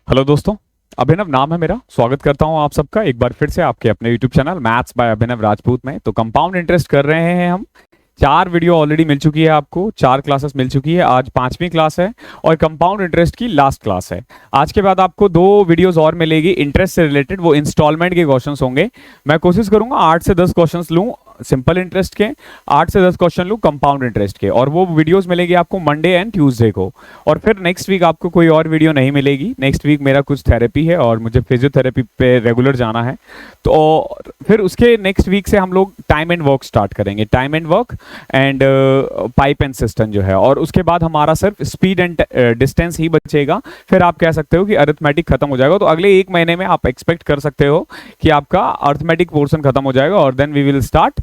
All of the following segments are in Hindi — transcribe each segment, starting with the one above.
हेलो दोस्तों। अभिनव नाम है मेरा। स्वागत करता हूं आप सबका एक बार फिर से आपके अपने यूट्यूब चैनल मैथ्स बाय अभिनव राजपूत में। तो कंपाउंड इंटरेस्ट कर रहे हैं हम। 4 वीडियो ऑलरेडी मिल चुकी है आपको, 4 क्लासेस मिल चुकी है। आज 5वीं क्लास है और कंपाउंड इंटरेस्ट की लास्ट क्लास है। आज के बाद आपको 2 वीडियोस और मिलेगी इंटरेस्ट से रिलेटेड, वो इंस्टॉलमेंट के क्वेश्चंस होंगे। मैं कोशिश करूंगा 8 से 10 क्वेश्चंस लूं सिंपल इंटरेस्ट के, 8 से 10 क्वेश्चन लूँ कंपाउंड इंटरेस्ट के, और वो वीडियोस मिलेगी आपको मंडे एंड ट्यूसडे को। और फिर नेक्स्ट वीक आपको कोई और वीडियो नहीं मिलेगी। नेक्स्ट वीक मेरा कुछ थेरेपी है और मुझे फिजियोथेरेपी पे रेगुलर जाना है। तो फिर उसके नेक्स्ट वीक से हम लोग टाइम एंड वर्क स्टार्ट करेंगे, time and work and pipe and system जो है। और उसके बाद हमारा सिर्फ स्पीड एंड डिस्टेंस ही बचेगा। फिर आप कह सकते हो कि अरिथमेटिक खत्म हो जाएगा। तो अगले 1 महीने में आप एक्सपेक्ट कर सकते हो कि आपका अरिथमेटिक पोर्शन खत्म हो जाएगा और then we will start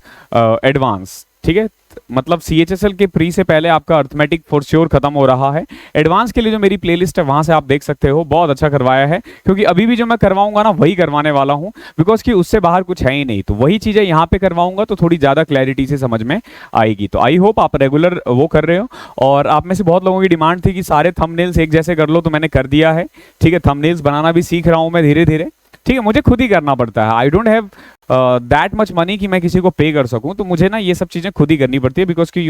advance. ठीक है, मतलब सीएचएसएल के प्री से पहले आपका अरिथमेटिक फॉर श्योर खत्म हो रहा है। एडवांस के लिए जो मेरी प्लेलिस्ट है वहां से आप देख सकते हो, बहुत अच्छा करवाया है। क्योंकि अभी भी जो मैं करवाऊंगा ना वही करवाने वाला हूं, बिकॉज कि उससे बाहर कुछ है ही नहीं। तो वही चीजें यहाँ पे करवाऊंगा तो थोड़ी ज्यादा क्लैरिटी से समझ में आएगी। तो आई होप आप रेगुलर वो कर रहे हो। और आप में से बहुत लोगों की डिमांड थी कि सारे थंबनेल्स एक जैसे कर लो, तो मैंने कर दिया है। ठीक है, थंबनेल्स बनाना भी सीख रहा हूं मैं धीरे धीरे। ठीक है, मुझे खुद ही करना पड़ता है। I don't have that much money कि मैं किसी को पे कर सकूं। तो मुझे ना ये सब चीजें खुद ही करनी पड़ती है, बिकॉज कि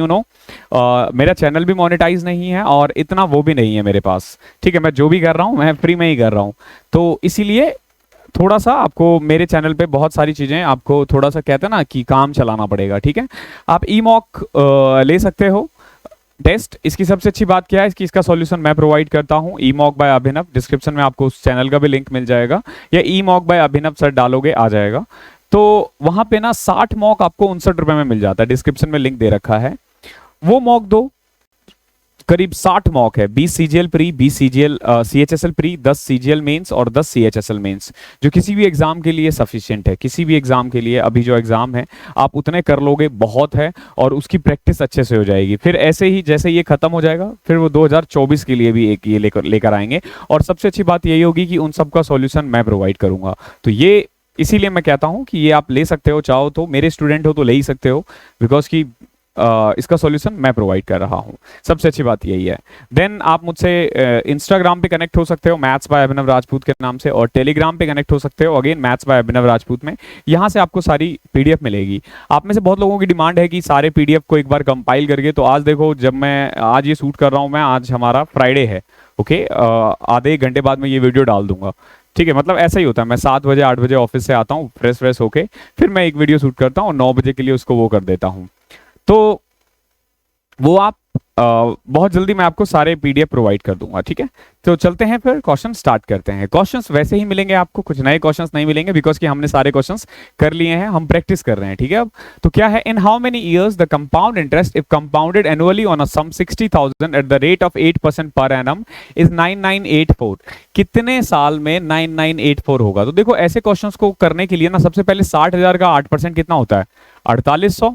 मेरा चैनल भी मोनेटाइज नहीं है और इतना वो भी नहीं है मेरे पास। ठीक है, मैं जो भी कर रहा हूं मैं फ्री में ही कर रहा हूं। तो इसीलिए थोड़ा सा आपको मेरे चैनल पे बहुत सारी चीजें आपको थोड़ा सा कहते हैं ना कि काम चलाना पड़ेगा। ठीक है, आप ई मॉक ले सकते हो टेस्ट। इसकी सबसे अच्छी बात क्या है, इसका सॉल्यूशन मैं प्रोवाइड करता हूं, ई मॉक बाय अभिनव। डिस्क्रिप्शन में आपको उस चैनल का भी लिंक मिल जाएगा, या ई मॉक बाय अभिनव सर डालोगे आ जाएगा। तो वहां पे ना 60 मॉक आपको 59 रुपए में मिल जाता है। डिस्क्रिप्शन में लिंक दे रखा है, वो मॉक दो। करीब 60 मॉक है, 20 CGL pre, 20 CGL CHSL pre, 10 CGL mains और 10 सीएचएसएल मेंस, जो किसी भी एग्जाम के लिए सफिशिएंट है। किसी भी एग्जाम के लिए अभी जो एग्जाम है आप उतने कर लोगे बहुत है, और उसकी प्रैक्टिस अच्छे से हो जाएगी। फिर ऐसे ही जैसे ये खत्म हो जाएगा फिर वो 2024 के लिए भी एक ये लेकर आएंगे। और सबसे अच्छी बात यही होगी कि उन सबका सॉल्यूशन मैं प्रोवाइड करूंगा। तो ये इसीलिए मैं कहता हूं कि ये आप ले सकते हो, चाहो तो मेरे स्टूडेंट हो तो ले ही सकते हो, बिकॉज कि इसका सॉल्यूशन मैं प्रोवाइड कर रहा हूं। सबसे अच्छी बात यही है। देन आप मुझसे इंस्टाग्राम पे कनेक्ट हो सकते हो मैथ्स बाय अभिनव राजपूत के नाम से, और टेलीग्राम पे कनेक्ट हो सकते हो अगेन मैथ्स बाय अभिनव राजपूत में। यहां से आपको सारी पीडीएफ मिलेगी। आप में से बहुत लोगों की डिमांड है कि सारे पीडीएफ को एक बार कंपाइल करके, तो आज देखो जब मैं आज ये शूट कर रहा हूं, मैं आज हमारा फ्राइडे है। ओके, आधे 1 घंटे बाद मैं ये वीडियो डाल दूंगा। ठीक है, मतलब ऐसा ही होता है। मैं 7 बजे 8 बजे ऑफिस से आता हूँ फ्रेश होके, फिर मैं एक वीडियो शूट करता हूँ और 9 बजे के लिए उसको वो कर देता हूँ। तो वो आप बहुत जल्दी मैं आपको सारे पीडीएफ प्रोवाइड कर दूंगा। ठीक है, तो चलते हैं फिर क्वेश्चन स्टार्ट करते हैं। क्वेश्चंस वैसे ही मिलेंगे आपको, कुछ नए क्वेश्चंस नहीं मिलेंगे, बिकॉज कि हमने सारे क्वेश्चंस कर लिए हैं, हम प्रैक्टिस कर रहे हैं। ठीक है, अब तो क्या है, in how many years the compound interest if compounded annually on a sum 60,000 at the rate of 8% per annum is 9984। कितने साल में 9984 होगा? तो देखो ऐसे क्वेश्चन को करने के लिए ना सबसे पहले 60,000 का 8% कितना होता है? 4800।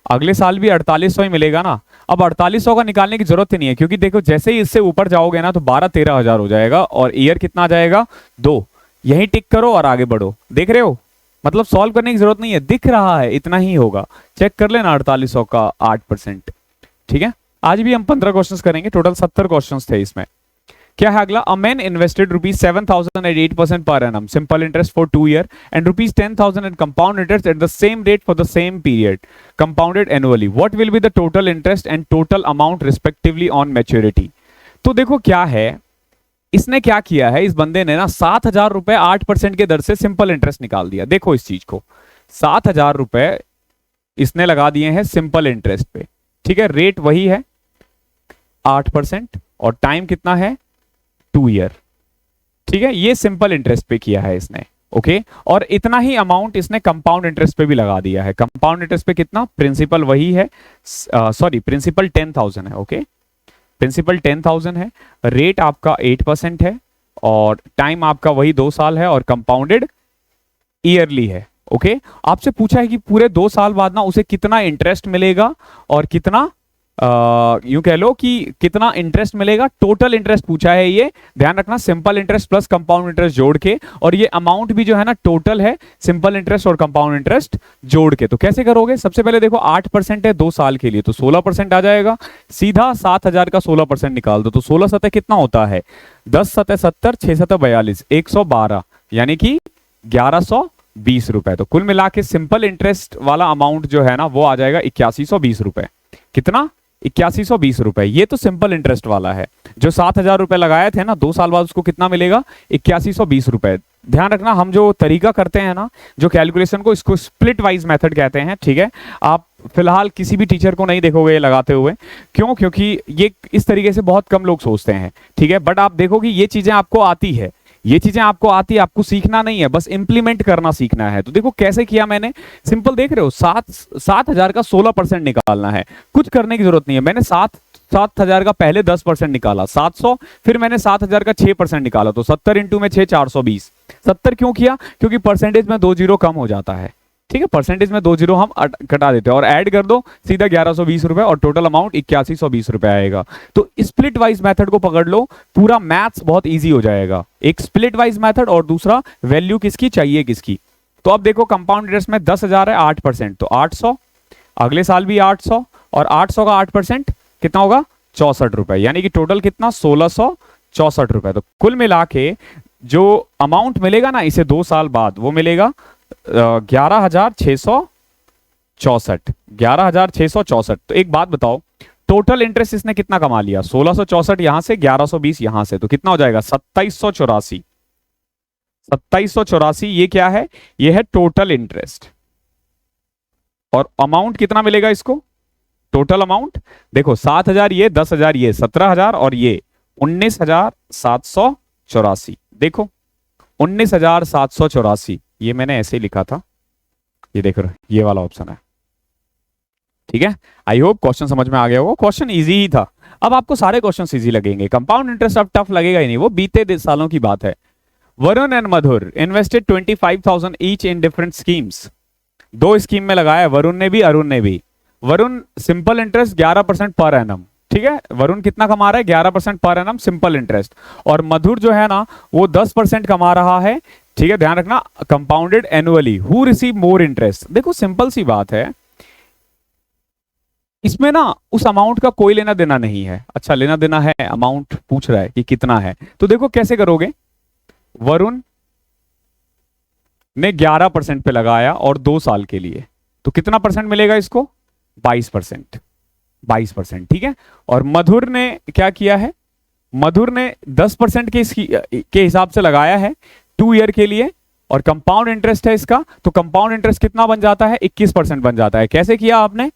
अगले साल भी 4800 ही मिलेगा ना। अब 4800 का निकालने की जरूरत ही नहीं है, क्योंकि देखो जैसे ही इससे ऊपर जाओगे ना तो 12-13 हजार हो जाएगा, और ईयर कितना आ जाएगा? 2। यही टिक करो और आगे बढ़ो। देख रहे हो, मतलब सॉल्व करने की जरूरत नहीं है, दिख रहा है इतना ही होगा। चेक कर लेना 4800 का 8%। ठीक है, आज भी हम 15 क्वेश्चन करेंगे, टोटल 70 क्वेश्चन थे इसमें। क्या है अगला? A man invested ₹7,000 at 8% per annum simple interest for 2 years and ₹10,000 at compound interest at the same rate for the same period compounded annually. What will be the total interest and total amount respectively on maturity? तो देखो क्या है, इसने क्या किया है, इस बंदे ने ना 7,000 रुपए 8% के दर से सिंपल इंटरेस्ट निकाल दिया। देखो इस चीज को, 7,000 रुपए इसने लगा दिए हैं सिंपल इंटरेस्ट पे। ठीक है, रेट वही है 8% और टाइम कितना है? 2 ईयर। ठीक है, ये सिंपल इंटरेस्ट पे किया है इसने। ओके, और इतना ही अमाउंट इसने कंपाउंड इंटरेस्ट पे भी लगा दिया है। कंपाउंड इंटरेस्ट पे कितना? प्रिंसिपल वही है, सॉरी प्रिंसिपल 10,000 है। ओके, प्रिंसिपल 10,000 है, रेट आपका 8% है, और टाइम आपका वही 2 साल है, और कंपाउंडेड ईयरली है। ओके, आपसे पूछा है कि पूरे 2 साल बाद ना उसे कितना इंटरेस्ट मिलेगा और कितना यूं कह लो कि कितना इंटरेस्ट मिलेगा, टोटल इंटरेस्ट पूछा है ये, ध्यान रखना, simple interest plus compound interest जोड़ के, और ये अमाउंट भी जो है ना टोटल है सिंपल इंटरेस्ट और कंपाउंड इंटरेस्ट जोड़ के। तो कैसे करोगे, सबसे पहले देखो 8% है 2 साल के लिए, तो 16% आ जाएगा, सीधा 7,000 का 16% निकाल दो, तो 16 सतह कितना होता है, 10 सतह 70, 6 सतह 42, 112, यानी कि 1120 रुपए। तो कुल मिला के सिंपल इंटरेस्ट वाला अमाउंट जो है ना वो आ जाएगा 8120 रुपए। कितना, 8120 रुपए। ये तो सिंपल इंटरेस्ट वाला है। जो 7,000 रुपए लगाए थे ना 2 साल बाद उसको कितना मिलेगा, 8120 रुपए। ध्यान रखना, हम जो तरीका करते हैं ना जो कैलकुलेशन को, इसको स्प्लिट वाइज मेथड कहते हैं, ठीक है। आप फिलहाल किसी भी टीचर को नहीं देखोगे ये लगाते हुए, क्यों, क्योंकि ये इस तरीके से बहुत कम लोग सोचते हैं, ठीक है। बट आप देखोगे ये चीजें आपको आती है, ये चीजें आपको आती है, आपको सीखना नहीं है, बस इंप्लीमेंट करना सीखना है। तो देखो कैसे किया मैंने, सिंपल देख रहे हो, 7,000 का 16% निकालना है, कुछ करने की जरूरत नहीं है। मैंने 7,000 का पहले 10% निकाला 700, फिर मैंने 7,000 का 6% निकाला, तो 70 इंटू में 6 420। 70 क्यों किया, क्योंकि परसेंटेज में 2 जीरो कम हो जाता है, ठीक है, परसेंटेज में 2 जीरो हम कटा देते हैं और ऐड कर दो, सीधा 1120 रुपए, और टोटल अमाउंट 8120 रुपए आएगा। तो स्प्लिट वाइज मेथड को पकड़ लो, पूरा मैथ्स बहुत इजी हो जाएगा। एक स्प्लिट वाइज मेथड और दूसरा वैल्यू किसकी चाहिए किसकी। तो अब देखो कंपाउंड इंटरेस्ट में 10,000 है 8%, तो 800, अगले साल भी 800, और 800 का 8% कितना होगा, 64 रुपए, यानी कि टोटल कितना, 1664 रुपए। तो कुल मिला के जो अमाउंट मिलेगा ना इसे 2 साल बाद, वो मिलेगा 11,664, 11,664। तो एक बात बताओ, टोटल इंटरेस्ट इसने कितना कमा लिया, 1664 यहां से, 1120 यहां से, तो कितना हो जाएगा 2784। 2784 ये क्या है, ये है टोटल इंटरेस्ट। और अमाउंट कितना मिलेगा इसको, टोटल अमाउंट देखो 7,000 ये, 10,000 ये, 17,000 और ये 19,784। देखो 19,784, ये मैंने ऐसे ही लिखा था, ये देख रहे हो ये वाला ऑप्शन है, ठीक है। आई होप क्वेश्चन समझ में आ गया होगा, क्वेश्चन इजी ही था। अब आपको सारे क्वेश्चन इजी लगेंगे, कंपाउंड इंटरेस्ट अब टफ लगेगा ही नहीं, वो बीते सालों की बात है। Varun and Madhur invested 25,000 each in different schemes. 2 scheme में लगाया वरुण ने भी अरुण ने भी। Varun simple interest 11% per annum, ठीक है, वरुण कितना कमा रहा है 11% पर एनम सिंपल इंटरेस्ट, और मधुर जो है ना वो 10% कमा रहा है, ठीक है। ध्यान रखना compounded annually, who receive more interest. देखो सिंपल सी बात है, इसमें ना उस अमाउंट का कोई लेना देना नहीं है। अच्छा लेना देना है, अमाउंट पूछ रहा है कि कितना है, तो देखो कैसे करोगे, वरुण ने 11% पे लगाया और 2 साल के लिए, तो कितना परसेंट मिलेगा इसको, 22%, 22%, ठीक है। और मधुर ने क्या किया है, मधुर ने 10% के हिसाब से लगाया है 2 ईयर के लिए, और कंपाउंड इंटरेस्ट है इसका, तो कंपाउंड इंटरेस्ट कितना बन जाता है, 21% बन जाता है। कैसे किया आपने,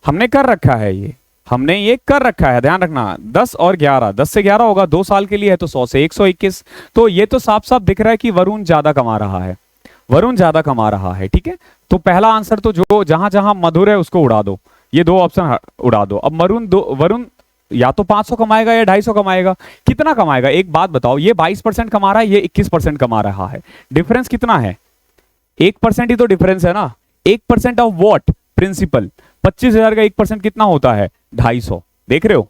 हमने कर रखा है ये, हमने ये कर रखा है, ध्यान रखना 10 और 11, 10 से 11 होगा, 2 साल के लिए है तो 100 से 121। तो ये तो साफ साफ दिख रहा है कि वरुण ज्यादा कमा रहा है, वरुण ज्यादा कमा रहा है, ठीक है। तो पहला आंसर तो जो जहां जहां मधुर है उसको उड़ा दो, ये 2 ऑप्शन उड़ा दो। अब वरुण या तो 500 कमाएगा या 250 कमाएगा, कितना कमाएगा, एक बात बताओ, ये 22% कमा रहा है, ये 21% कमा रहा है, डिफरेंस कितना है, 1% ही तो डिफरेंस है ना। 1% ऑफ वॉट, प्रिंसिपल। 25,000 का 1% कितना होता है, 250। देख रहे हो,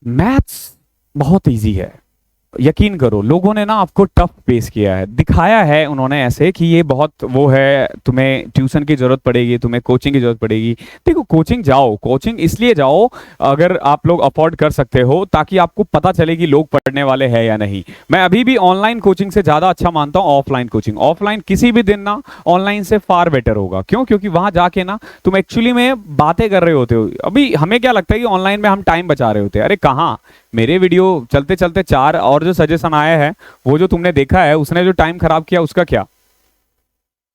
मैथ्स बहुत इजी है, यकीन करो। लोगों ने ना आपको टफ पेश किया है, दिखाया है उन्होंने ऐसे कि ये बहुत वो है, तुम्हें ट्यूशन की जरूरत पड़ेगी, तुम्हें कोचिंग की जरूरत पड़ेगी। देखो कोचिंग जाओ, कोचिंग इसलिए जाओ अगर आप लोग अफोर्ड कर सकते हो, ताकि आपको पता चले कि लोग पढ़ने वाले हैं या नहीं। मैं अभी भी ऑनलाइन कोचिंग से ज्यादा अच्छा मानता हूँ ऑफलाइन कोचिंग। ऑफलाइन किसी भी दिन ना ऑनलाइन से फार बेटर होगा, क्यों, क्योंकि वहां जाके ना तुम एक्चुअली में बातें कर रहे होते हो। अभी हमें क्या लगता है कि ऑनलाइन में हम टाइम बचा रहे होते हैं, अरे कहाँ, मेरे वीडियो चलते चलते 4 और जो सजेशन आया है, वो जो तुमने देखा है उसने जो टाइम खराब किया उसका क्या।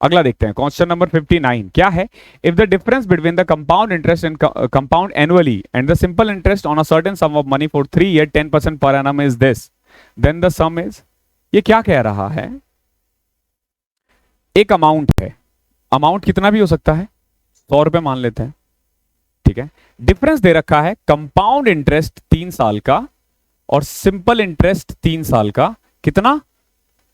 अगला देखते हैं, क्वेश्चन नंबर 59 क्या है, if the difference between the compound interest and compound annually and the simple interest on a certain sum of money for 3 year 10% per annum is this, then the sum is. ये क्या कह रहा है, एक अमाउंट है, अमाउंट कितना भी हो सकता है, 100 रुपए मान लेते हैं, ठीक है। डिफरेंस दे रखा है कंपाउंड इंटरेस्ट 3 साल का और सिंपल इंटरेस्ट 3 साल का, कितना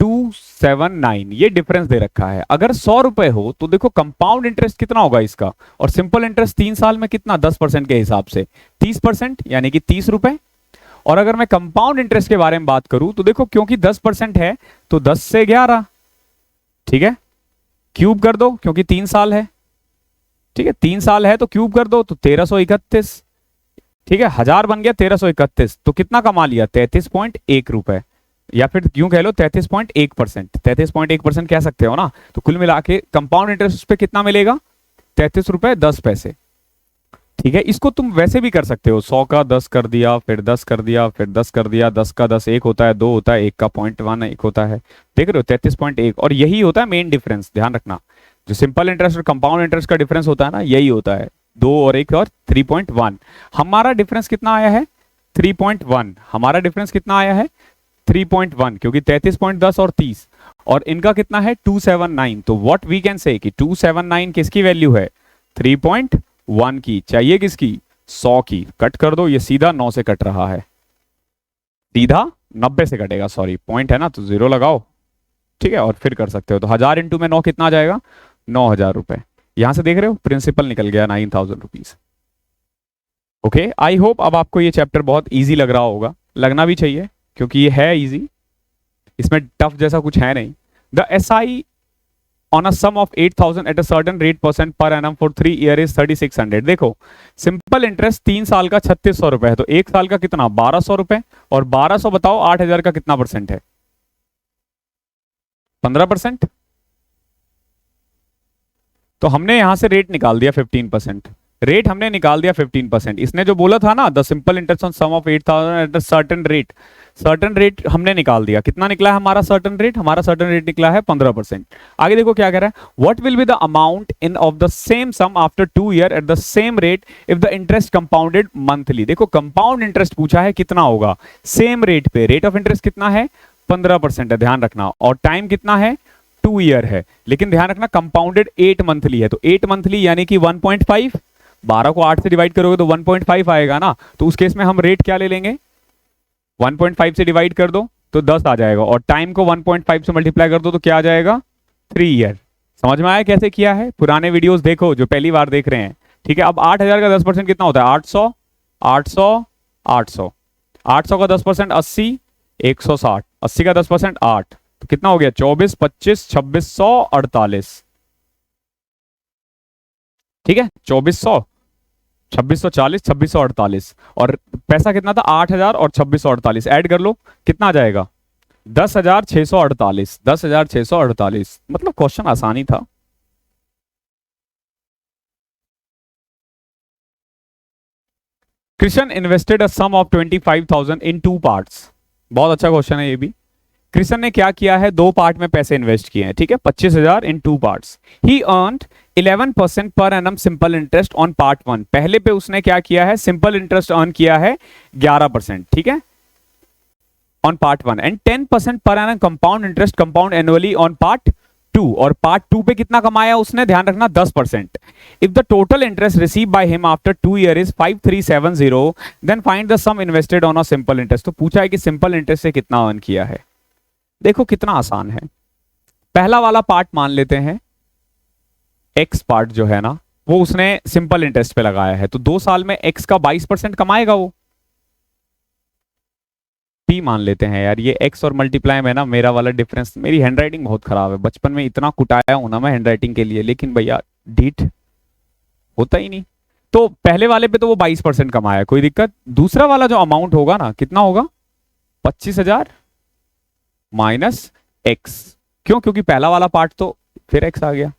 279 ये डिफरेंस दे रखा है। अगर 100 रुपए हो तो देखो कंपाउंड इंटरेस्ट कितना होगा इसका, और सिंपल इंटरेस्ट 3 साल में कितना, 10% के हिसाब से 30%, यानी कि 30 रुपए। और अगर मैं कंपाउंड इंटरेस्ट के बारे में बात करूं तो देखो क्योंकि 10% है तो 10 से 11, ठीक है, क्यूब कर दो क्योंकि 3 साल है, ठीक है, 3 साल है तो क्यूब कर दो तो 1331, ठीक है, 1000 बन गया 1331, तो कितना कमा लिया, 33.1 रुपए, या फिर यूं कह लो 33.1%, 33.1% कह सकते हो ना। तो कुल मिला के कंपाउंड इंटरेस्ट उस पे कितना मिलेगा, 33 रुपए 10 पैसे, ठीक है। इसको तुम वैसे भी कर सकते हो, 100 का 10 कर दिया, फिर 10 कर दिया, फिर 10 कर दिया, 10 का 10 1 होता है, 2 होता है, 1 का 0.1 1 होता है, देख रहे हो 33.1। और यही होता है मेन डिफरेंस, ध्यान रखना, जो सिंपल इंटरेस्ट और कंपाउंड इंटरेस्ट का डिफरेंस होता है ना, यही होता है, 2 और 1 और 3.1। हमारा डिफरेंस कितना आया है, 3.1, हमारा डिफरेंस कितना आया है 3.1, क्योंकि 33.10 और 30, और इनका कितना है 279। तो व्हाट वी कैन से कि 279 किसकी वैल्यू है, 3.1 की, चाहिए किसकी, 100 की। कट कर दो, ये सीधा 9 से कट रहा है, सीधा 90 से कटेगा, सॉरी पॉइंट है ना तो 0 लगाओ, ठीक है, और फिर कर सकते हो। तो 1000 इंटू में 9 कितना आ जाएगा, 9000 रुपए। यहां से देख रहे हो प्रिंसिपल निकल गया 9000 रुपीज। ओके, आई होप अब आपको ये चैप्टर बहुत इजी लग रहा होगा, लगना भी चाहिए क्योंकि ये है इजी, इसमें टफ जैसा कुछ है नहीं। The SI on a sum of 8000 at a certain rate percent per annum for 3 year is 3600। देखो सिंपल इंटरेस्ट 3 साल का 3600 रुपए है, तो 1 साल का कितना 1200 रुपए, और 1200 बताओ 8000 का कितना परसेंट है, 15%। तो हमने यहां से रेट निकाल दिया 15%, रेट हमने निकाल दिया 15%। इसने जो बोला था ना, the simple interest on sum of 8000 at a certain rate, certain rate हमने निकाल दिया, कितना निकला है हमारा सर्टेन रेट, हमारा सर्टेन रेट निकला है 15%। आगे देखो क्या कह रहा है, what will be the amount in of the same sum after 2 year at the same rate if the interest compounded monthly. देखो कंपाउंड इंटरेस्ट पूछा है कितना होगा, सेम रेट पे, रेट ऑफ इंटरेस्ट कितना है 15% है, ध्यान रखना, और टाइम कितना है 2 ईयर है, लेकिन ध्यान रखना कंपाउंडेड 8 मंथली है, तो 8 मंथली यानी कि 1.5, 12 को 8 से डिवाइड करोगे तो 1.5 आएगा ना, तो उस केस में हम रेट क्या ले लेंगे, 1.5 से डिवाइड कर दो तो 10 आ जाएगा, और टाइम को 1.5 से मल्टीप्लाई कर दो तो क्या आ जाएगा 3 ईयर। समझ में आया कैसे किया है, पुराने वीडियोस देखो जो पहली बार देख रहे हैं, ठीक है। अब 8000 का 10% कितना होता है, 800 800 800, 800 का 10% 80, 160, 80 का 10% 8, तो कितना हो गया 24 25 2648, ठीक है, 2400 2640 2648, और पैसा कितना था 8000 और 2648, ऐड कर लो कितना आ जाएगा 10648, 10648, मतलब क्वेश्चन आसानी था। Krishna invested a sum of 25,000 in 2 parts, बहुत अच्छा क्वेश्चन है ये भी। कृष्ण ने क्या किया है, 2 पार्ट में पैसे इन्वेस्ट किए हैं, ठीक है, 25,000 in 2 parts. He earned 11% per annum simple interest on part 1, पहले पे उसने क्या किया है, सिंपल इंटरेस्ट अर्न किया है 11%, ठीक है, on part 1, and 10% per annum compound interest compound annually on part 2, और पार्ट 2 पे कितना कमाया उसने, ध्यान रखना 10%। If the total interest receive by him after 2 year is 5370, then find the sum invested on a simple interest. तो पूछा है कि सिंपल इंटरेस्ट से कितना अर्न किया है, देखो कितना आसान है। पहला वाला पार्ट मान लेते हैं, एक्स पार्ट जो है ना वो उसने सिंपल इंटरेस्ट पे लगाया है, तो 2 साल में एक्स का 22% कमाएगा वो, पी मान लेते हैं। यार ये एक्स और मल्टीप्लाई में ना मेरा वाला डिफरेंस, मेरी हैंडराइटिंग बहुत खराब है, बचपन में इतना कुटाया हूं ना मैं हैंडराइटिंग के लिए, लेकिन भैया ढीठ होता ही नहीं। तो पहले वाले पे तो वो 22% कमाया, कोई दिक्कत। दूसरा वाला जो अमाउंट होगा ना कितना होगा, 25,000 माइनस एक्स, क्यों, क्योंकि पहला वाला पार्ट तो फिर एक्स आ गया,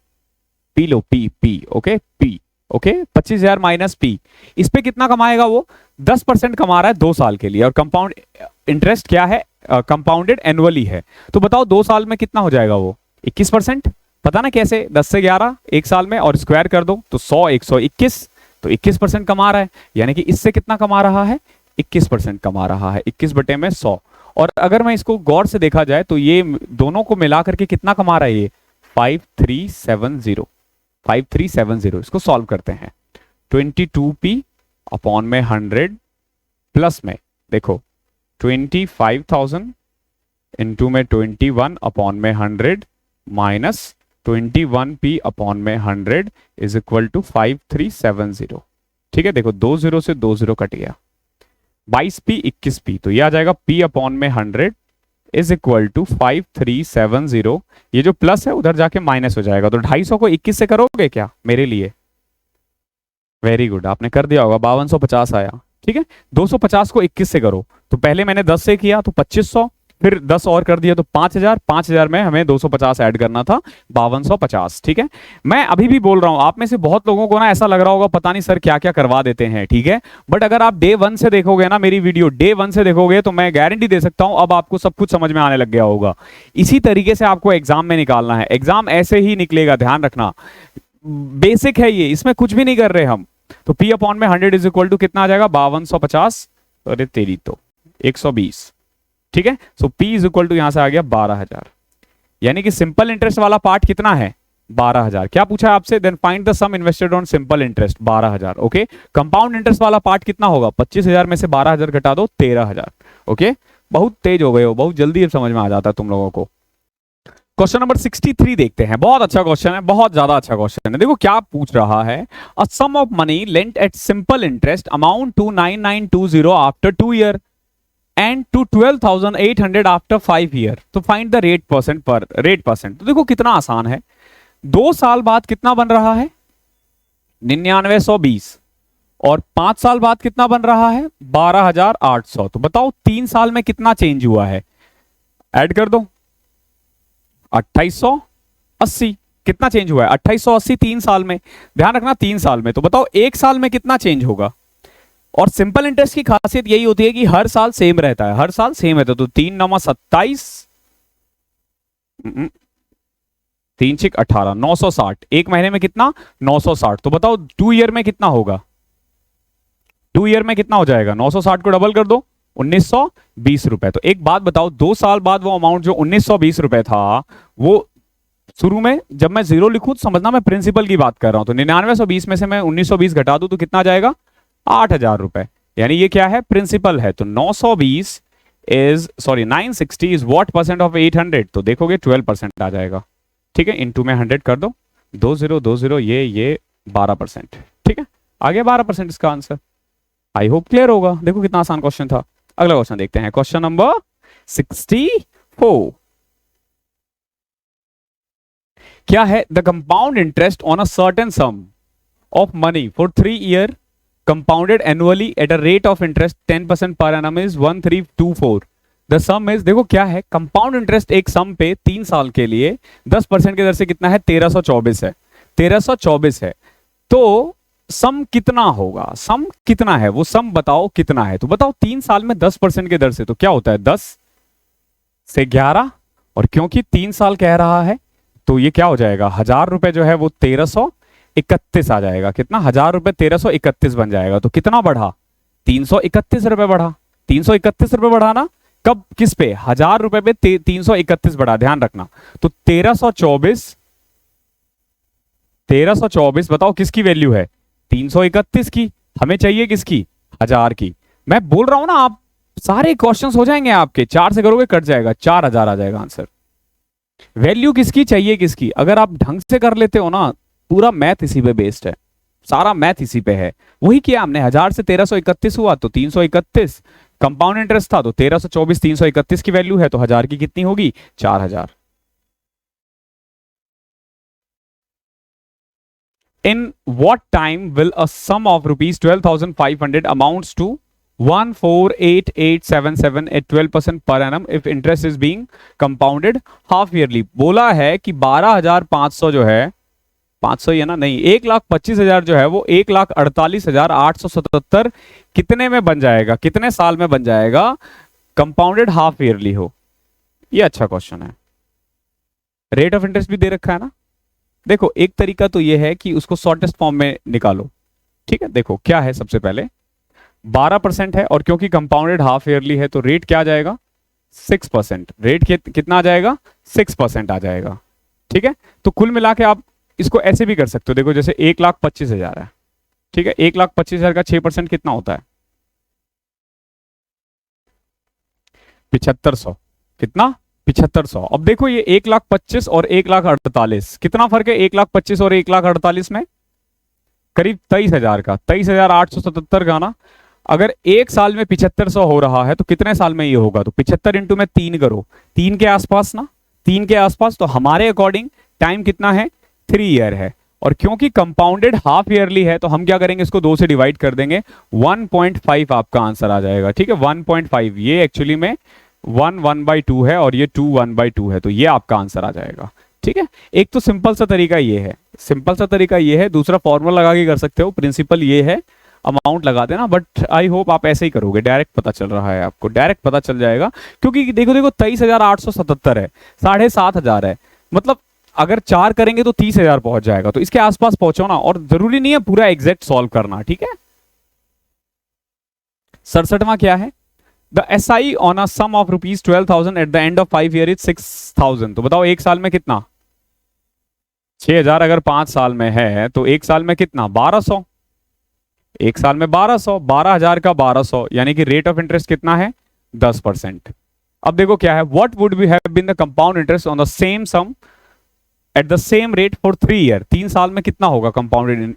पी लो, P P okay, P okay, 25,000 minus P, इस पे कितना कमाएगा वो, 10% कमा रहा है 2 साल के लिए, और कंपाउंड इंटरेस्ट क्या है, कंपाउंडेड एनुअली है, तो बताओ 2 साल में कितना हो जाएगा वो 21%, पता ना कैसे, 10 से 11 1 साल में, और स्क्वायर कर दो तो 100 121, तो 21% कमा रहा है, यानी कि इससे कितना कमा रहा है 21% कमा रहा है, 21 बटे में 100। और अगर मैं इसको गौर से देखा जाए तो ये दोनों को मिला करके कितना कमा रहा है ये 5370, 5370। इसको सॉल्व करते हैं, 22p अपॉन में 100 प्लस में देखो 25,000 इनटू में 21 अपॉन में 100 माइनस 21p अपॉन में 100 इज इक्वल टू 5370। ठीक है, देखो 2 0 से 2 0 कट गया, 22p 21p, तो ये आ जाएगा p अपॉन में 100 इज इक्वल टू 5370। ये जो प्लस है उधर जाके माइनस हो जाएगा, तो 250 को 21 से करोगे क्या मेरे लिए? वेरी गुड, आपने कर दिया होगा, 5250 आया। ठीक है, 250 को 21 से करो, तो पहले मैंने 10 से किया तो 2500, फिर 10 और कर दिया तो 5000, 5000 में हमें 250 ऐड करना था, 5250। ठीक है, मैं अभी भी बोल रहा हूं, आप में से बहुत लोगों को ना ऐसा लग रहा होगा पता नहीं सर क्या क्या करवा देते हैं। ठीक है, बट अगर आप डे 1 से देखोगे ना, मेरी वीडियो डे 1 से देखोगे, तो मैं गारंटी दे सकता हूं अब आपको सब कुछ समझ में आने लग गया होगा। इसी तरीके से आपको एग्जाम में निकालना है, एग्जाम ऐसे ही निकलेगा, ध्यान रखना। बेसिक है ये, इसमें कुछ भी नहीं कर रहे हम। तो p अपॉन में 100 इज इक्वल टू कितना आ जाएगा? 5250, अरे तेरी तो 120। ठीक है, सो p इज इक्वल टू यहां से आ गया 12000, यानी कि सिंपल इंटरेस्ट वाला पार्ट कितना है? 12000। क्या पूछा है आपसे? Then find the sum invested on simple interest, 12000। Okay, compound interest वाला पार्ट कितना होगा? 25000 में से 12000 घटा दो, 13000। ओके, बहुत तेज हो गए हो, बहुत जल्दी समझ में आ जाता है तुम लोगों को। क्वेश्चन नंबर 63 देखते हैं, बहुत अच्छा क्वेश्चन है, बहुत ज्यादा अच्छा क्वेश्चन है। देखो क्या पूछ रहा है, a sum of money lent at simple interest amount to 9920 after 2 year and to 12,800 after 5 year, तो फाइंड द रेट परसेंट। तो देखो कितना आसान है, 2 साल बाद कितना बन रहा है? 9920, और 5 साल बाद कितना बन रहा है? 12800। तो बताओ 3 साल में कितना चेंज हुआ है? ऐड कर दो, 2880। कितना चेंज हुआ है? 2880 3 साल में। ध्यान रखना 3 साल में, तो बताओ 1 साल में कितना चेंज होगा? और सिंपल इंटरेस्ट की खासियत यही होती है कि हर साल सेम रहता है, हर साल सेम रहता है। तो 3 9 27, 3 6 18, 960। एक महीने में कितना? 960। तो बताओ 2 ईयर में कितना होगा? 2 ईयर में कितना हो जाएगा? 960 को डबल कर दो, 1920 रुपए। तो एक बात बताओ, 2 साल बाद वो अमाउंट जो 1920 रुपए था, वो शुरू में जब मैं जीरो लिखूं तो समझना मैं प्रिंसिपल की बात कर रहा हूं। तो 9920 में से मैं 1920 घटा दूं तो कितना आ जाएगा? 8000 रुपए। यानी ये क्या है? प्रिंसिपल है। तो 960 इज व्हाट परसेंट ऑफ 800? तो देखोगे 12% आ जाएगा। ठीक है, इनटू में 100 कर दो, 2020, ये 12%। ठीक है, आ गया 12% इसका आंसर। आई होप क्लियर होगा। देखो कितना आसान क्वेश्चन था। अगला क्वेश्चन देखते हैं, क्वेश्चन नंबर 64। क्या है? The compound interest on a certain sum of money for 3 year compounded annually at a rate of interest 10% per annum is 1324। The sum is, देखो क्या है, कंपाउंड इंटरेस्ट एक सम पे 3 साल के लिए 10% की दर से कितना है? 1324 है, 1324 है। तो सम कितना होगा? सम कितना है? वो सम बताओ कितना है। तो बताओ 3 साल में 10% की दर से, तो क्या होता है? 10 से 11, और क्योंकि 3 साल कह रहा है तो ये क्या हो जाएगा? 1000 रुपए जो है वो 1331 आ जाएगा। कितना? 1000 रुपए 1331 बन जाएगा। तो कितना बढ़ा? 331 रुपए बढ़ा। 331 रुपए बढ़ा ना? कब? किस पे? 1000 रुपए पे 331 बढ़ा, ध्यान रखना। तो 1324 बताओ किसकी वैल्यू है? 331 की। हमें चाहिए किसकी? 1000 की। मैं बोल रहा हूं ना, आप सारे क्वेश्चंस हो जाएंगे आपके, 4 से करोगे कट जाएगा, 4000 आ जाएगा आंसर। वैल्यू किसकी चाहिए? किसकी? अगर आप ढंग से कर लेते हो ना, पूरा मैथ इसी पे बेस्ड है, सारा मैथ इसी पे है। वही किया हमने, 1000 से 1331 हुआ तो 331, कंपाउंड इंटरेस्ट था तो 1324, 331 की वैल्यू है तो 1000 की कितनी होगी? 4000। In what time will a sum of rupees 12,500 amounts to 148877 at 12% per annum if interest is being compounded half yearly? बोला है कि 12,500 जो है, 500 ही है ना? नहीं, 1,25,000 जो है वो 1,48,877 कितने में बन जाएगा? कितने साल में बन जाएगा? कंपाउंडेड हाफ ईयरली हो। ये अच्छा क्वेश्चन है। रेट ऑफ इंटरेस्ट भी दे रखा है ना। देखो एक तरीका तो ये है कि उसको शॉर्टेस्ट फॉर्म में निकालो। ठीक है, देखो क्या है, सबसे पहले 12% है, और क्योंकि कंपाउंडेड हाफ ईयरली है तो रेट क्या आ जाएगा? 6%। रेट कितना आ जाएगा? 6% आ जाएगा। ठीक है, तो कुल मिला के आप इसको ऐसे भी कर सकते हो। देखो जैसे 1,25,000 है, ठीक है, 1,25,000 का 6% कितना होता है? 7500। कितना? 7500। अब देखो ये 1,25,000 और 1,48,000, कितना फर्क है 1,25,000 और 1,48,000 में? करीब 23,000 का, 23,877 का ना। अगर एक साल में 7500 हो रहा है तो कितने साल में ये होगा? तो 75 इंटू में 3 करो, 3 के आसपास ना, 3 के आसपास। तो हमारे अकॉर्डिंग टाइम कितना है? 3 ईयर है। और क्योंकि कंपाउंडेड हाफ ईयरली है तो हम क्या करेंगे, इसको 2 से डिवाइड कर देंगे, 1.5 आपका आंसर आ जाएगा। ठीक है, 1.5। ये एक्चुअली में 1/2 है और ये 2 1/2 है, तो ये आपका आंसर आ जाएगा। ठीक है, एक तो सिंपल सा तरीका ये है, सिंपल सा तरीका ये है। दूसरा फॉर्मूला लगा के कर सकते हो, प्रिंसिपल ये है, अमाउंट लगा देना। बट आई होप आप ऐसे ही करोगे, डायरेक्ट पता चल रहा है आपको, डायरेक्ट पता चल जाएगा। क्योंकि देखो देखो 23,877 है, 7,500 है, मतलब अगर 4 करेंगे तो 30,000 पहुंच जाएगा। तो इसके आसपास पहुंचो ना, और जरूरी नहीं है पूरा एग्जैक्ट सॉल्व करना। ठीक है, 67वां क्या है? The SI on a sum of ₹12,000 at the end of 5 year is 6,000। तो बताओ एक साल में कितना? 6,000 अगर 5 साल में है तो एक साल में कितना? 1,200। एक साल में 1,200, 12,000 का 1,200, यानी कि रेट ऑफ इंटरेस्ट कितना है? 10%। अब देखो क्या है, what would be have been the compound interest on the same sum at the same rate for 3 year. 3 साल में कितना होगा कंपाउंडेड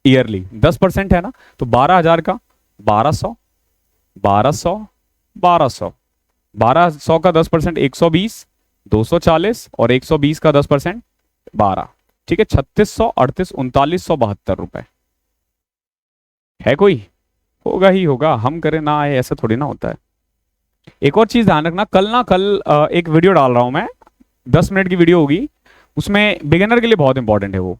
ईयरली? 10% है ना। तो 12,000 का 1,200, 1,200, 1,200, 1,200 का 10% 120, 240 और 120 का 10% 12। ठीक है, 3,600, 38, 3,972 रुपए है। कोई होगा ही होगा, हम करें ना आए ऐसा थोड़ी ना होता है। एक और चीज ध्यान रखना, कल एक वीडियो डाल रहा हूं मैं, 10 मिनट की वीडियो होगी। उसमें बिगिनर के लिए बहुत इंपॉर्टेंट है, वो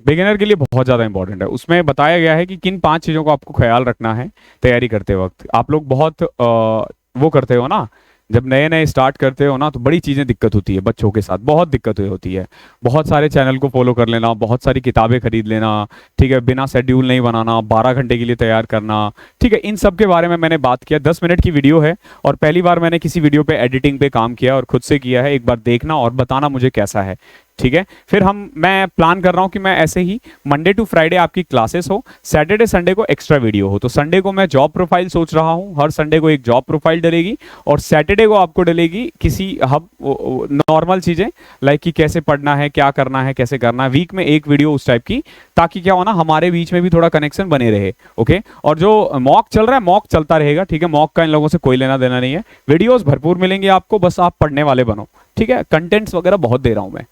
बिगिनर के लिए बहुत ज़्यादा इंपॉर्टेंट है। उसमें बताया गया है कि किन 5 चीज़ों को आपको ख्याल रखना है तैयारी करते वक्त। आप लोग बहुत वो करते हो ना, जब नए नए स्टार्ट करते हो ना तो बड़ी चीज़ें दिक्कत होती है, बच्चों के साथ बहुत दिक्कत होती है। बहुत सारे चैनल को फॉलो कर लेना, बहुत सारी किताबें खरीद लेना, ठीक है, बिना शेड्यूल नहीं बनाना, 12 घंटे के लिए तैयार करना। ठीक है, इन सब के बारे में मैंने बात किया। 10 मिनट की वीडियो है और पहली बार मैंने किसी वीडियो पे एडिटिंग पे काम किया और खुद से किया है। एक बार देखना और बताना मुझे कैसा है। ठीक है, फिर मैं प्लान कर रहा हूं कि मैं ऐसे ही मंडे टू फ्राइडे आपकी क्लासेस हो, सैटरडे संडे को एक्स्ट्रा वीडियो हो। तो संडे को मैं जॉब प्रोफाइल सोच रहा हूं, हर संडे को एक जॉब प्रोफाइल डलेगी और सैटरडे को आपको डलेगी किसी हब नॉर्मल चीजें, लाइक कि कैसे पढ़ना है, क्या करना है, कैसे करना है। वीक में एक वीडियो उस टाइप की, ताकि क्या हो ना, हमारे बीच में भी थोड़ा कनेक्शन बने रहे। ओके, और जो मॉक चल रहा है मॉक चलता रहेगा। ठीक है, मॉक का इन लोगों से कोई लेना देना नहीं है। वीडियोस भरपूर मिलेंगे आपको, बस आप पढ़ने वाले बनो। ठीक है, कंटेंट्स वगैरह बहुत दे रहा हूं मैं।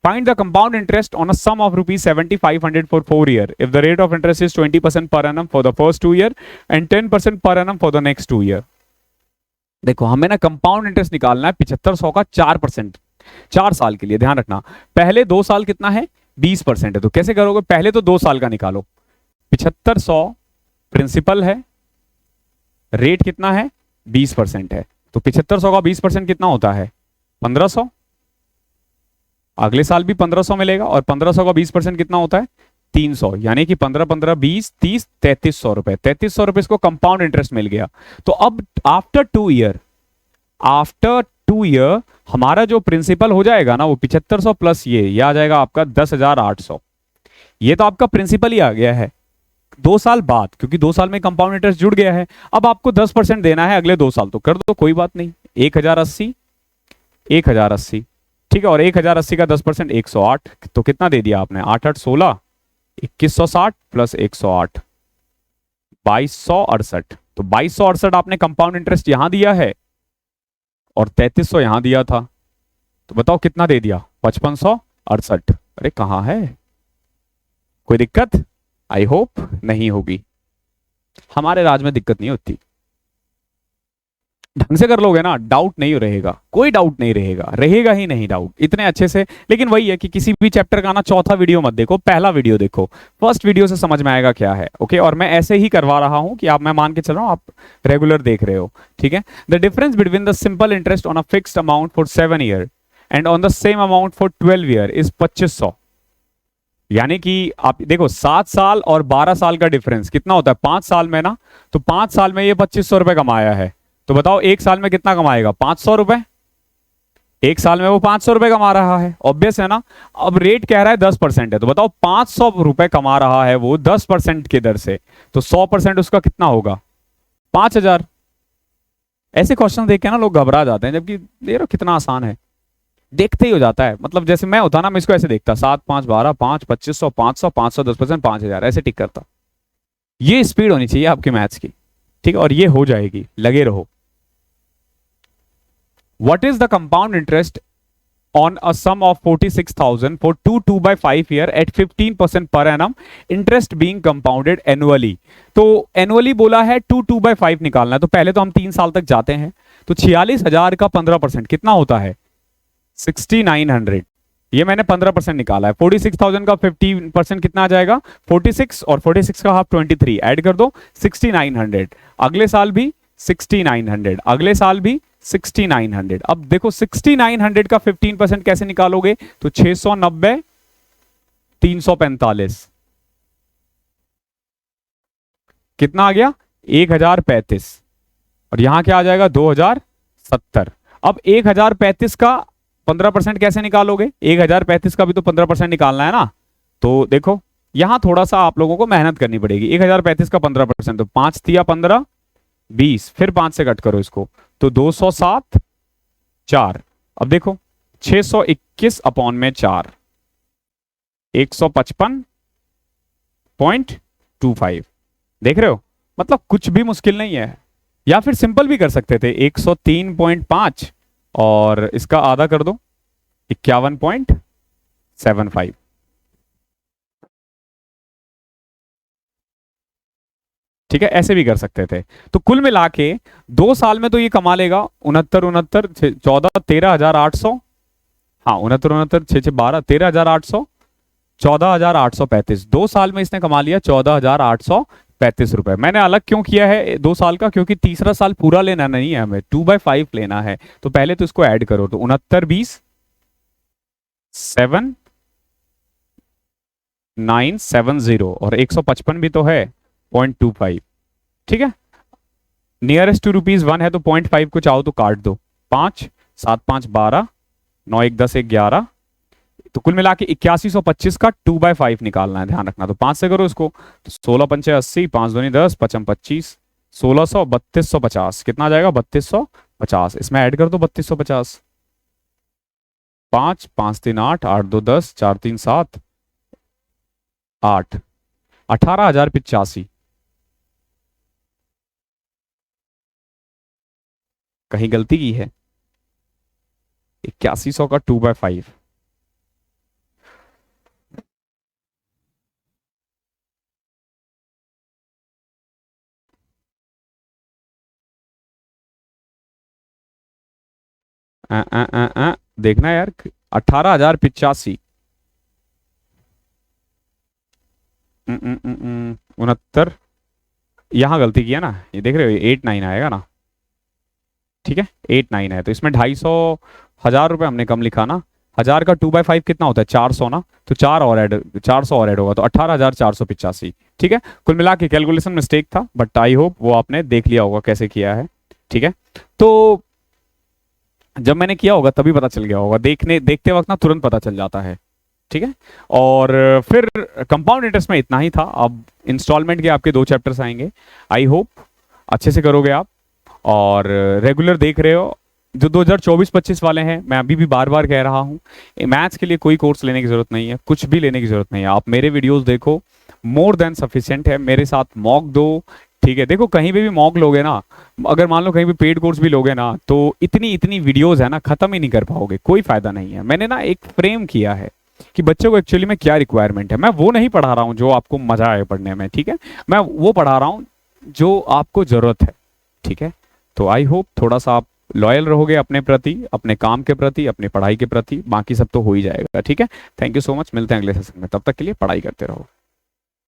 Find the compound interest on a sum of ₹7,500 for 4 year. If the rate of interest is 20% per annum for the first 2 year and 10% per annum for the next 2 year. देखो हमें ना कंपाउंड इंटरेस्ट निकालना है 7500 का 4%, 4 साल के लिए। ध्यान रखना, पहले 2 साल कितना है? 20% है। तो कैसे करोगे? पहले तो 2 साल का निकालो। 7500 प्रिंसिपल है, रेट कितना है? 20% है। तो 7500 का 20% कितना होता है? 1500। अगले साल भी 1500 मिलेगा और 1500 का 20% कितना होता है? 300, यानी कि 15 15 20 30 3300 रुपए। 3300 रुपए इसको कंपाउंड इंटरेस्ट मिल गया। तो अब आफ्टर 2 ईयर हमारा जो प्रिंसिपल हो जाएगा ना वो 7500 प्लस ये आ जाएगा आपका 10,800। ये तो आपका प्रिंसिपल ही आ गया है 2 साल बाद, क्योंकि 2 साल में कंपाउंड इंटरेस्ट जुड़ गया है। अब आपको 10% देना है अगले 2 साल, तो कर दो, कोई बात नहीं। 1080, 1080, ठीक है, और 1080 का 10% 108। तो कितना दे दिया आपने? 8 8 16, 2160 प्लस 108, 2268। तो 2268 आपने कंपाउंड इंटरेस्ट यहां दिया है और 3300 यहां दिया था। तो बताओ कितना दे दिया? 5568। अरे कहां है? कोई दिक्कत? आई होप नहीं होगी, हमारे राज में दिक्कत नहीं होती। ढंग से कर लोगे ना, डाउट नहीं रहेगा, कोई डाउट नहीं रहेगा, रहेगा ही नहीं डाउट इतने अच्छे से। लेकिन वही है कि किसी भी चैप्टर का ना चौथा वीडियो मत देखो, पहला वीडियो देखो, फर्स्ट वीडियो से समझ में आएगा क्या है। ओके, और मैं ऐसे ही करवा रहा हूं कि मैं मान के चल रहा हूं आप रेगुलर देख रहे हो। ठीक है, the difference between the simple interest on a fixed amount for 7 year and on the same amount for 12 year is 2500। यानी कि आप देखो 7 साल और 12 साल का डिफरेंस कितना होता है? 5 साल में ना, तो 5 साल में ये 2500 रुपए कमाया है। तो बताओ एक साल में कितना कमाएगा? 500 रुपए। एक साल में वो 500 रुपए कमा रहा है, ऑब्वियस है ना। अब रेट कह रहा है 10% है, तो बताओ 500 रुपए कमा रहा है वो 10% की दर से, तो 100% उसका कितना होगा? 5000। ऐसे क्वेश्चन देख के ना लोग घबरा जाते हैं, जबकि देख रहे कितना आसान है, देखते ही हो जाता है। मतलब जैसे मैं होता ना, मैं इसको ऐसे देखता 7 5 12 5 2500 500 500 10%, 5000 ऐसे टिक करता। ये स्पीड होनी चाहिए आपके मैथ्स की, ठीक है, और ये हो जाएगी, लगे रहो। What is the compound interest on a sum of 46,000 for 2/5 year at 15% per annum, interest being compounded annually। तो annually बोला है 2/5 निकालना है, तो पहले तो हम 3 साल तक जाते हैं। तो 46,000 का 15% कितना होता है? 6900। ये मैंने 15% निकाला है। 46,000 का 15% कितना आ जाएगा? 46, और 46 का हाफ 23, ऐड कर दो 6900। अगले साल भी 6900, अगले साल भी 6900। अब देखो 6900 का 15% कैसे निकालोगे? तो 690 345 कितना आ गया? 1035, और यहां क्या आ जाएगा? 2070। अब 1035 का 15% कैसे निकालोगे? 1035 का भी तो 15% निकालना है ना। तो देखो यहां थोड़ा सा आप लोगों को मेहनत करनी पड़ेगी। 1035 का 15%, तो 5 तिया 15 20, फिर 5 से कट करो इसको, तो 207 4। अब देखो 621 अपॉन में 4, 155.25। देख रहे हो, मतलब कुछ भी मुश्किल नहीं है। या फिर सिंपल भी कर सकते थे, 103.5 और इसका आधा कर दो 51.75। ठीक है, ऐसे भी कर सकते थे। तो कुल मिला के 2 साल में तो ये कमा लेगा 69 14 13,800, हाँ 69 6 12 13,800 14,835। 2 साल में इसने कमा लिया 14,835 रुपए। मैंने अलग क्यों किया है 2 साल का? क्योंकि तीसरा साल पूरा लेना नहीं है हमें, 2/5 लेना है। तो पहले तो इसको ऐड करो, तो 69 20 7 970, और 155 भी तो है 0.25। ठीक है, नियरेस्ट टू ₹1 है, तो 0.5 को चाहो तो काट दो। 5 7 5 12 9 1 10 1 11, तो कुल मिला के 8125 का 2/5 निकालना है, ध्यान रखना। तो 5 से करो इसको, तो 16 पंचे 80, 5 दूनी 10, 55 25, 1600 3250। कितना आ जाएगा? 3250। इसमें ऐड कर दो 3250। 5 5 3 8 8 2 10 4 3 7 8, 18,085। कहीं गलती की है? 8100 का 2/5, देखना यार, 18,085, 69। यहां गलती किया ना, ये देख रहे हो 89 आएगा ना। ठीक है, 89 है, तो इसमें 250 1000 रुपए हमने कम लिखा ना। 1000 का 2/5 कितना होता है? 400 ना, तो 400 और ऐड होगा, तो 18,485। ठीक है, कुल मिला के कैलकुलेशन मिस्टेक था, बट आई होप वो आपने देख लिया होगा कैसे किया है। ठीक है, तो जब मैंने किया होगा तभी पता चल गया होगा, देखते वक्त ना तुरंत पता चल जाता है। ठीक है, और फिर कंपाउंड इंटरेस्ट में इतना ही था। अब इंस्टॉलमेंट के आपके 2 चैप्टर्स आएंगे, आई होप अच्छे से करोगे आप, और रेगुलर देख रहे हो। जो 2024-25 वाले हैं, मैं अभी भी बार बार कह रहा हूँ, मैथ्स के लिए कोई कोर्स लेने की जरूरत नहीं है, कुछ भी लेने की जरूरत नहीं है। आप मेरे वीडियोस देखो, मोर देन सफिशिएंट है। मेरे साथ मॉक दो, ठीक है। देखो कहीं पे भी मॉक लोगे ना, अगर मान लो कहीं भी पेड कोर्स भी लोगे ना, तो इतनी वीडियोस है ना, खत्म ही नहीं कर पाओगे, कोई फायदा नहीं है। मैंने ना एक फ्रेम किया है कि बच्चों को एक्चुअली में क्या रिक्वायरमेंट है। मैं वो नहीं पढ़ा रहा हूँ जो आपको मजा आए पढ़ने में, ठीक है, मैं वो पढ़ा रहा हूँ जो आपको जरूरत है। ठीक है, तो आई होप थोड़ा सा आप लॉयल रहोगे अपने प्रति, अपने काम के प्रति, अपनी पढ़ाई के प्रति, बाकी सब तो हो ही जाएगा। ठीक है, थैंक यू सो मच, मिलते हैं अगले सेशन में, तब तक के लिए पढ़ाई करते रहो।